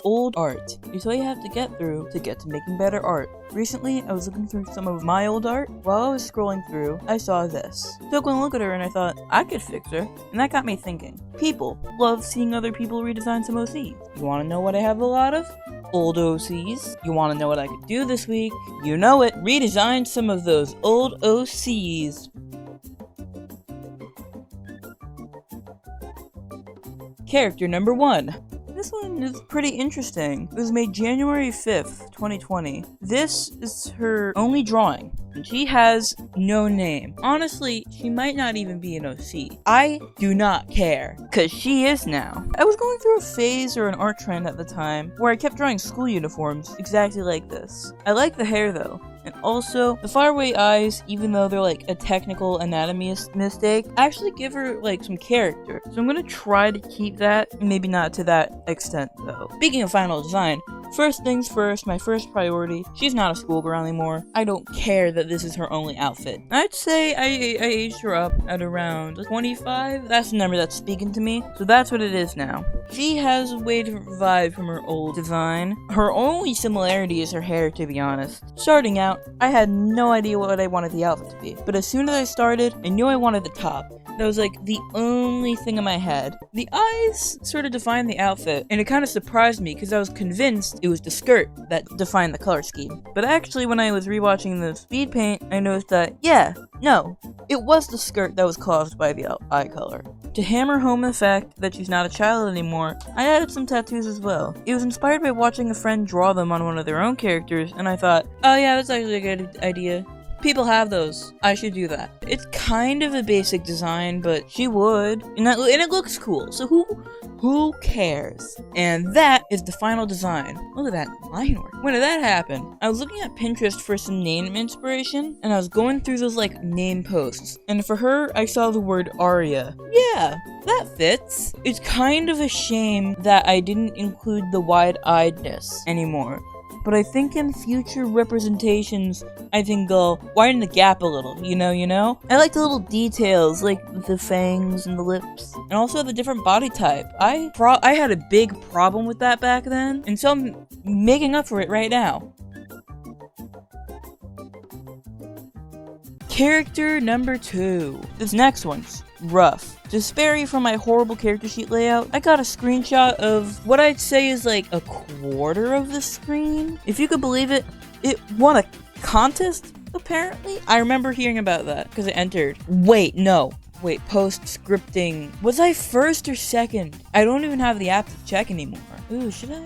Old art. It's all you have to get through to get to making better art. Recently, I was looking through some of my old art. While I was scrolling through, I saw this. Took one look at her and I thought, I could fix her. And that got me thinking. People love seeing other people redesign some OCs. You wanna know what I have a lot of? Old OCs. You wanna know what I could do this week? You know it. Redesign some of those old OCs. Character number 1. This one is pretty interesting. It was made January 5th, 2020. This is her only drawing, and she has no name. Honestly, she might not even be an OC. I do not care, because she is now. I was going through a phase or an art trend at the time where I kept drawing school uniforms exactly like this. I like the hair though. And also, the faraway eyes, even though they're like a technical anatomy mistake, actually give her like some character. So I'm gonna try to keep that, maybe not to that extent though. Speaking of final design, first things first, my first priority, she's not a schoolgirl anymore. I don't care that this is her only outfit. I'd say I aged her up at around 25. That's the number that's speaking to me. So that's what it is now. She has a way to revive from her old design. Her only similarity is her hair, to be honest. Starting out, I had no idea what I wanted the outfit to be. But as soon as I started, I knew I wanted the top. That was like the only thing in my head. The eyes sort of defined the outfit, and it kind of surprised me because I was convinced it was the skirt that defined the color scheme. But actually, when I was rewatching the speed paint, I noticed that, yeah, no, it was the skirt that was caused by the eye color. To hammer home the fact that she's not a child anymore, I added some tattoos as well. It was inspired by watching a friend draw them on one of their own characters, and I thought, oh yeah, that's actually a good idea. People have those. I should do that. It's kind of a basic design, but she would. And it looks cool. So who cares? And that is the final design. Look at that line work. When did that happen? I was looking at Pinterest for some name inspiration, and I was going through those like name posts. And for her, I saw the word Aria. Yeah, that fits. It's kind of a shame that I didn't include the wide-eyedness anymore. But I think in future representations, I think I'll widen the gap a little, you know? I like the little details, like the fangs and the lips, and also the different body type. I had a big problem with that back then, and so I'm making up for it right now. Character number 2. This next one's rough. To spare you from my horrible character sheet layout, I got a screenshot of what I'd say is like a quarter of the screen. If you could believe it, it won a contest, apparently? I remember hearing about that, because it entered. Wait, post-scripting. Was I first or second? I don't even have the app to check anymore. Ooh, should I?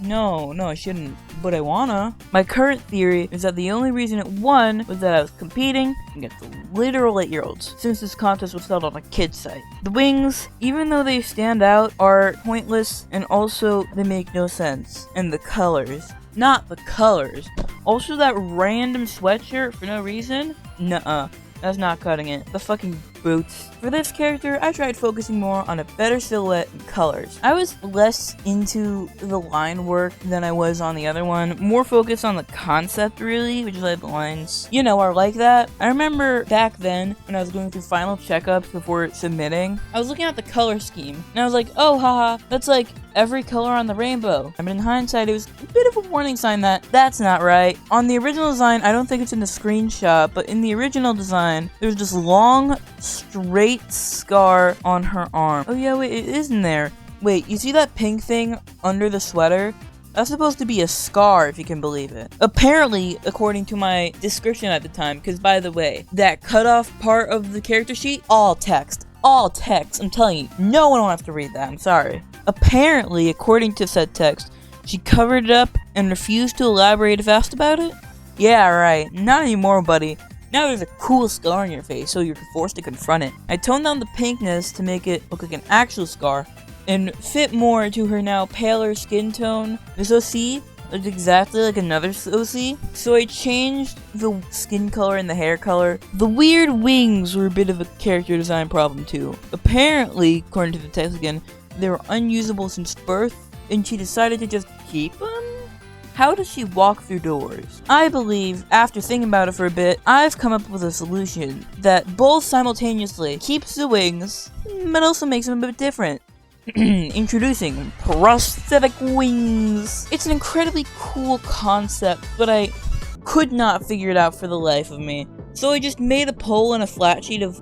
No, I shouldn't. But I wanna. My current theory is that the only reason it won was that I was competing against literal 8-year-olds, since this contest was held on a kid's site. The wings, even though they stand out, are pointless, and also they make no sense. And the colors. Not the colors. Also that random sweatshirt for no reason? Nuh-uh. That's not cutting it. The fucking boots. For this character, I tried focusing more on a better silhouette and colors. I was less into the line work than I was on the other one. More focused on the concept, really, which is like the lines, are like that. I remember back then, when I was going through final checkups before submitting, I was looking at the color scheme, and I was like, oh, haha, that's like every color on the rainbow. I mean, in hindsight, it was a bit of a warning sign that that's not right. On the original design, I don't think it's in the screenshot, but in the original design, there's this long, straight scar on her arm. Oh yeah, wait, it is in there. Wait, you see that pink thing under the sweater? That's supposed to be a scar, if you can believe it. Apparently, according to my description at the time, because by the way, that cutoff part of the character sheet, all text. I'm telling you, no one will have to read that, I'm sorry. Apparently, according to said text, she covered it up and refused to elaborate if asked about it? Yeah, right. Not anymore, buddy. Now there's a cool scar on your face, so you're forced to confront it. I toned down the pinkness to make it look like an actual scar, and fit more to her now paler skin tone. This OC looked exactly like another OC, so I changed the skin color and the hair color. The weird wings were a bit of a character design problem too. Apparently, according to the text again, they were unusable since birth, and she decided to just keep them? How does she walk through doors? I believe, after thinking about it for a bit, I've come up with a solution that both simultaneously keeps the wings, but also makes them a bit different. Introducing prosthetic wings. It's an incredibly cool concept, but I could not figure it out for the life of me. So I just made a pole and a flat sheet of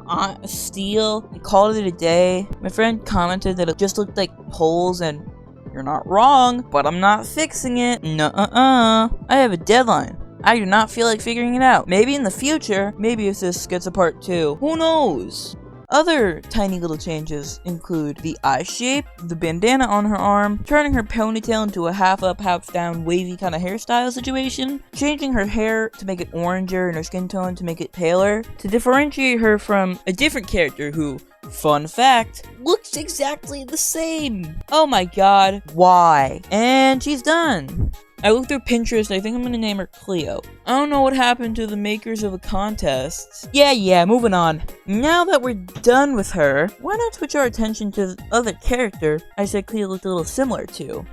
steel and called it a day. My friend commented that it just looked like poles, and you're not wrong, but I'm not fixing it. Nuh-uh-uh. I have a deadline. I do not feel like figuring it out. Maybe in the future, maybe if this gets a part 2. Who knows? Other tiny little changes include the eye shape, the bandana on her arm, turning her ponytail into a half up, half down, wavy kind of hairstyle situation, changing her hair to make it oranger and her skin tone to make it paler, to differentiate her from a different character who, fun fact, looks exactly the same. Oh my god, why? And she's done. I looked through Pinterest. I think I'm gonna name her Cleo. I don't know what happened to the makers of a contest. Yeah, moving on. Now that we're done with her, why not switch our attention to the other character I said Cleo looked a little similar to?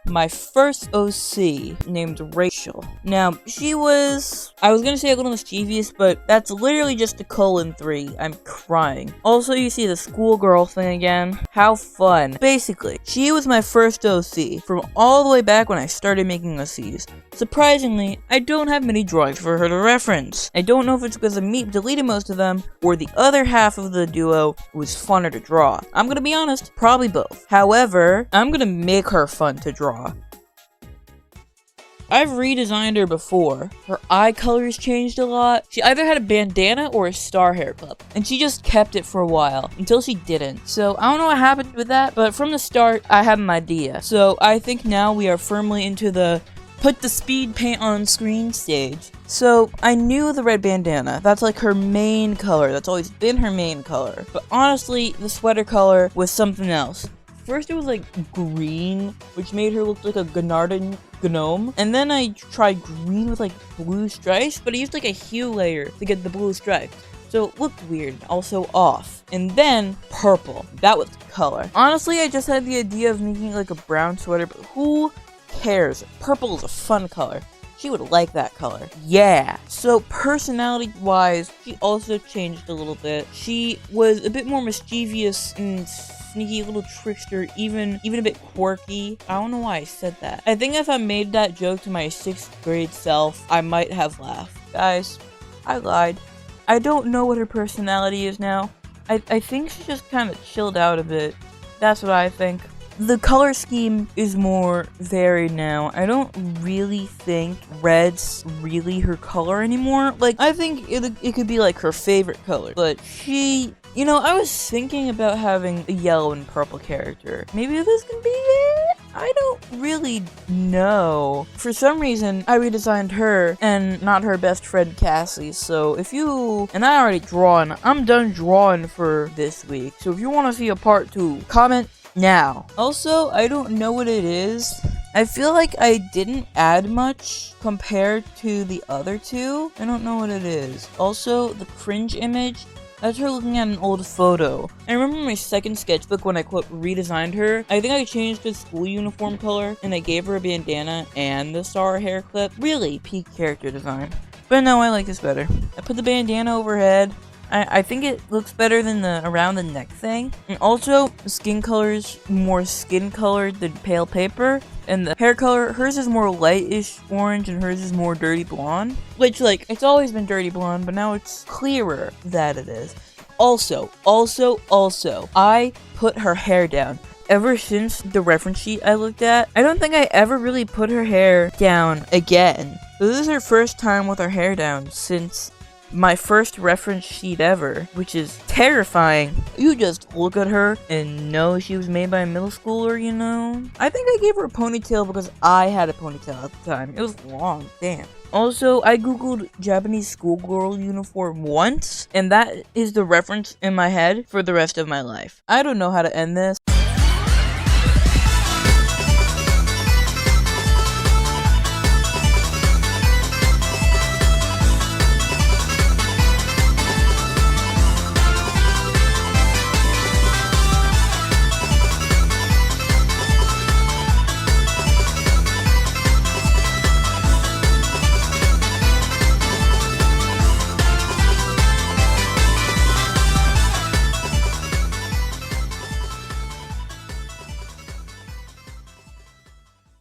My first OC, named Rachel. Now, I was gonna say a little mischievous, but that's literally just a :3. I'm crying. Also, you see the schoolgirl thing again. How fun. Basically, she was my first OC, from all the way back when I started making OCs. Surprisingly, I don't have many drawings for her to reference. I don't know if it's because me deleted most of them, or the other half of the duo was funner to draw. I'm gonna be honest, probably both. However, I'm gonna make her fun to draw. I've redesigned her before. Her eye colors changed a lot. She either had a bandana or a star hair clip, and she just kept it for a while, until she didn't. So I don't know what happened with that, but from the start, I had an idea. So I think now we are firmly into the put the speed paint on screen stage. So I knew the red bandana. That's like her main color. That's always been her main color. But honestly, the sweater color was something else. First it was like green, which made her look like a Gennardin gnome. And then I tried green with like blue stripes, but I used like a hue layer to get the blue stripes. So it looked weird, also off. And then purple. That was the color. Honestly, I just had the idea of making like a brown sweater, but who cares? Purple is a fun color. She would like that color. Yeah. So personality-wise, she also changed a little bit. She was a bit more mischievous and sneaky, little trickster, even a bit quirky. I don't know why I said that. I think if I made that joke to my 6th grade self, I might have laughed. Guys, I lied. I don't know what her personality is now. I think she just kind of chilled out a bit. That's what I think. The color scheme is more varied now. I don't really think red's really her color anymore. Like, I think it could be like her favorite color. But she, you know, I was thinking about having a yellow and purple character. Maybe this can be it? I don't really know. For some reason, I redesigned her and not her best friend Cassie. So if you, and I already drawn, I'm done drawing for this week. So if you want to see a part 2, comment now. Also, I don't know what it is. I feel like I didn't add much compared to the other two. I don't know what it is. Also, the cringe image, that's her looking at an old photo. I remember my second sketchbook when I quote redesigned her. I think I changed the school uniform color and I gave her a bandana and the star hair clip. Really peak character design. But no, I like this better. I put the bandana over her head. I think it looks better than the around the neck thing. And also, skin color's more skin colored than pale paper. And the hair color, hers is more lightish orange and hers is more dirty blonde. Which, like, it's always been dirty blonde, but now it's clearer that it is. Also, I put her hair down. Ever since the reference sheet I looked at, I don't think I ever really put her hair down again. So this is her first time with her hair down since my first reference sheet ever, which is terrifying. You just look at her and know she was made by a middle schooler, you know? I think I gave her a ponytail because I had a ponytail at the time. It was long, damn. Also, I googled Japanese schoolgirl uniform once, and that is the reference in my head for the rest of my life. I don't know how to end this.